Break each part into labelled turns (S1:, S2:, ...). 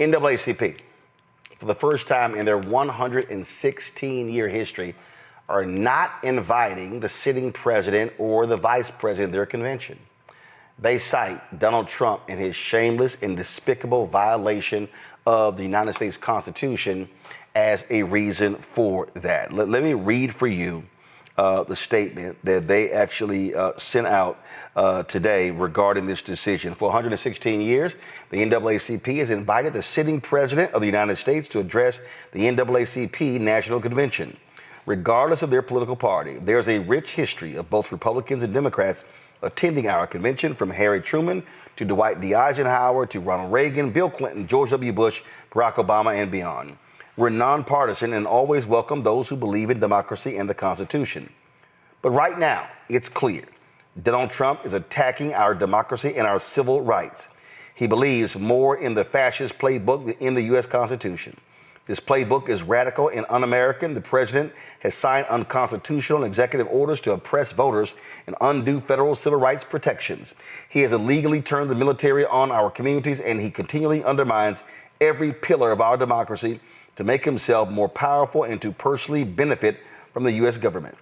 S1: NAACP, for the first time in their 116-year history, are not inviting the sitting president or the vice president of their convention. They cite Donald Trump and his shameless and despicable violation of the United States Constitution as a reason for that. Let me read for you the statement that they actually sent out today regarding this decision. For 116 years, the NAACP has invited the sitting president of the United States to address the NAACP National Convention. Regardless of their political party, there's a rich history of both Republicans and Democrats attending our convention, from Harry Truman to Dwight D. Eisenhower to Ronald Reagan, Bill Clinton, George W. Bush, Barack Obama, and beyond. We're nonpartisan and always welcome those who believe in democracy and the Constitution. But right now, it's clear Donald Trump is attacking our democracy and our civil rights. He believes more in the fascist playbook than in the U.S. Constitution. This playbook is radical and un-American. The president has signed unconstitutional executive orders to oppress voters and undo federal civil rights protections. He has illegally turned the military on our communities, and he continually undermines every pillar of our democracy to make himself more powerful and to personally benefit from the U.S. government.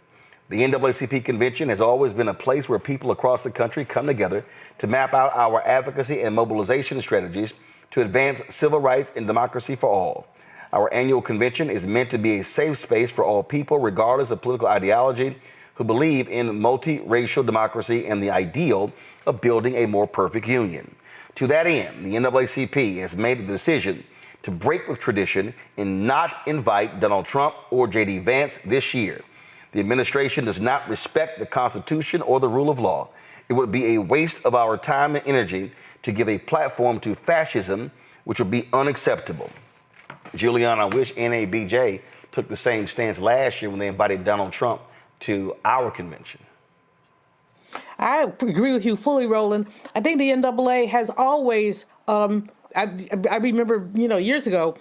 S1: The NAACP convention has always been a place where people across the country come together to map out our advocacy and mobilization strategies to advance civil rights and democracy for all. Our annual convention is meant to be a safe space for all people, regardless of political ideology, who believe in multiracial democracy and the ideal of building a more perfect union. To that end, the NAACP has made the decision to break with tradition and not invite Donald Trump or J.D. Vance this year. The administration does not respect the Constitution or the rule of law. It would be a waste of our time and energy to give a platform to fascism, which would be unacceptable. Julian, I wish NABJ took the same stance last year when they invited Donald Trump to our convention.
S2: I agree with you fully, Roland. I think the NAA has always, I remember, years ago,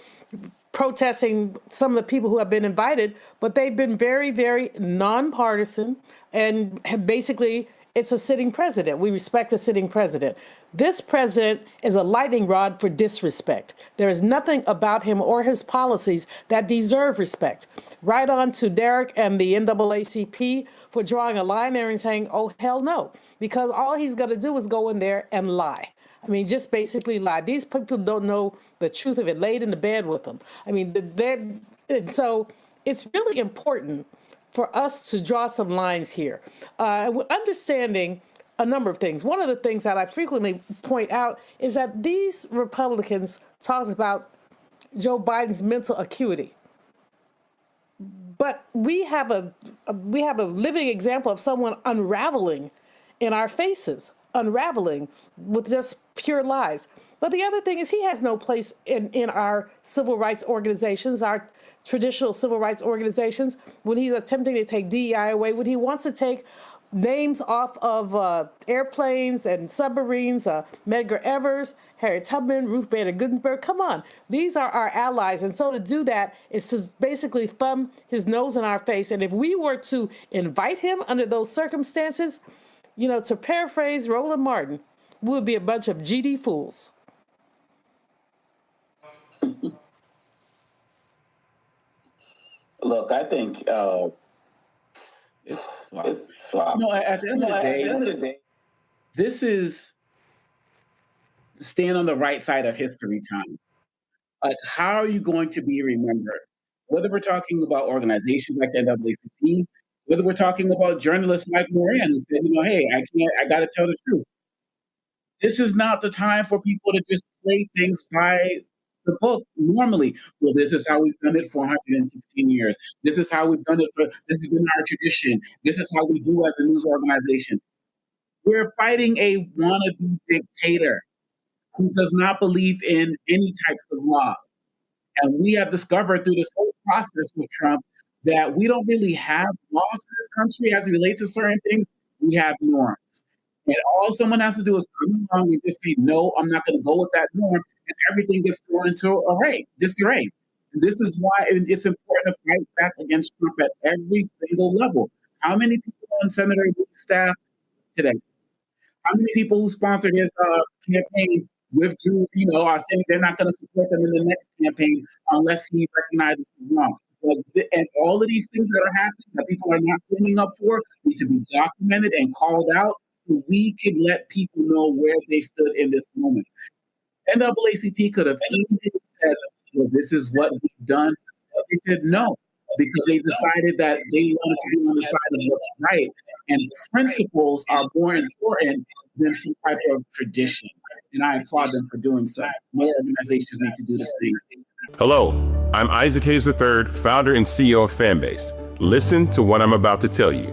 S2: protesting some of the people who have been invited, but they've been very, very nonpartisan, and basically it's a sitting president. We respect a sitting president. This president is a lightning rod for disrespect. There is nothing about him or his policies that deserve respect. Right on to Derek and the NAACP for drawing a line there and saying, oh, hell no, because all he's going to do is go in there and lie. I mean, just basically lie. These people don't know the truth of it, laid in the bed with them. I mean, so it's really important for us to draw some lines here. Understanding a number of things. One of the things that I frequently point out is that these Republicans talk about Joe Biden's mental acuity. But we have a living example of someone unraveling in our faces, unraveling with just pure lies. But the other thing is he has no place in our civil rights organizations, our traditional civil rights organizations, when he's attempting to take DEI away, when he wants to take names off of airplanes and submarines, Medgar Evers, Harriet Tubman, Ruth Bader Ginsburg. Come on, these are our allies. And so to do that is to basically thumb his nose in our face. And if we were to invite him under those circumstances, to paraphrase Roland Martin, we would be a bunch of GD fools.
S3: Look, I think it's sloppy.
S4: At the end of the day, this is stand on the right side of history time. Like, how are you going to be remembered? Whether we're talking about organizations like the NAACP, whether we're talking about journalists like Moran who said, hey, I got to tell the truth. This is not the time for people to just play things by the book normally. Well, this is how we've done it for 116 years. This is how we've done it this has been our tradition. This is how we do as a news organization. We're fighting a wannabe dictator who does not believe in any types of laws. And we have discovered through this whole process with Trump that we don't really have laws in this country as it relates to certain things. We have norms. And all someone has to do is come along and just say, no, I'm not going to go with that norm. And everything gets thrown into disarray. And this is why it's important to fight back against Trump at every single level. How many people on Senator Lee's staff today? How many people who sponsored his campaign withdrew, are saying they're not going to support them in the next campaign unless he recognizes it's wrong. And all of these things that are happening that people are not standing up for need to be documented and called out so we can let people know where they stood in this moment. NAACP could have easily said, well, this is what we've done. But they said no, because they decided that they wanted to be on the side of what's right. And principles are more important than some type of tradition. And I applaud them for doing so. More organizations need to do the same.
S5: Hello, I'm Isaac Hayes III, founder and CEO of Fanbase. Listen to what I'm about to tell you.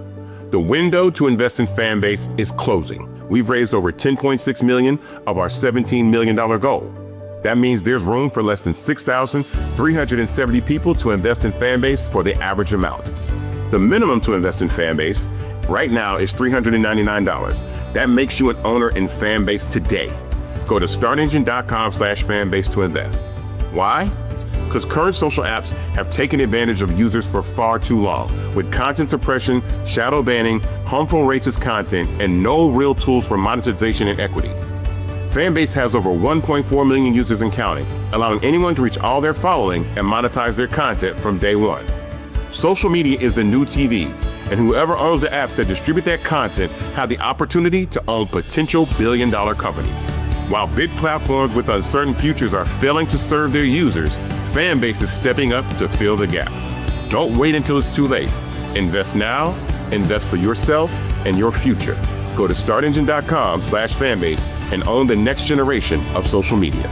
S5: The window to invest in Fanbase is closing. We've raised over $10.6 million of our $17 million goal. That means there's room for less than 6,370 people to invest in Fanbase for the average amount. The minimum to invest in Fanbase right now is $399. That makes you an owner in Fanbase today. Go to startengine.com/fanbase to invest. Why? Because current social apps have taken advantage of users for far too long, with content suppression, shadow banning, harmful racist content, and no real tools for monetization and equity. Fanbase has over 1.4 million users and counting, allowing anyone to reach all their following and monetize their content from day one. Social media is the new TV, and whoever owns the apps that distribute that content have the opportunity to own potential billion-dollar companies. While big platforms with uncertain futures are failing to serve their users, Fanbase is stepping up to fill the gap. Don't wait until it's too late. Invest now, invest for yourself and your future. Go to startengine.com/fanbase and own the next generation of social media.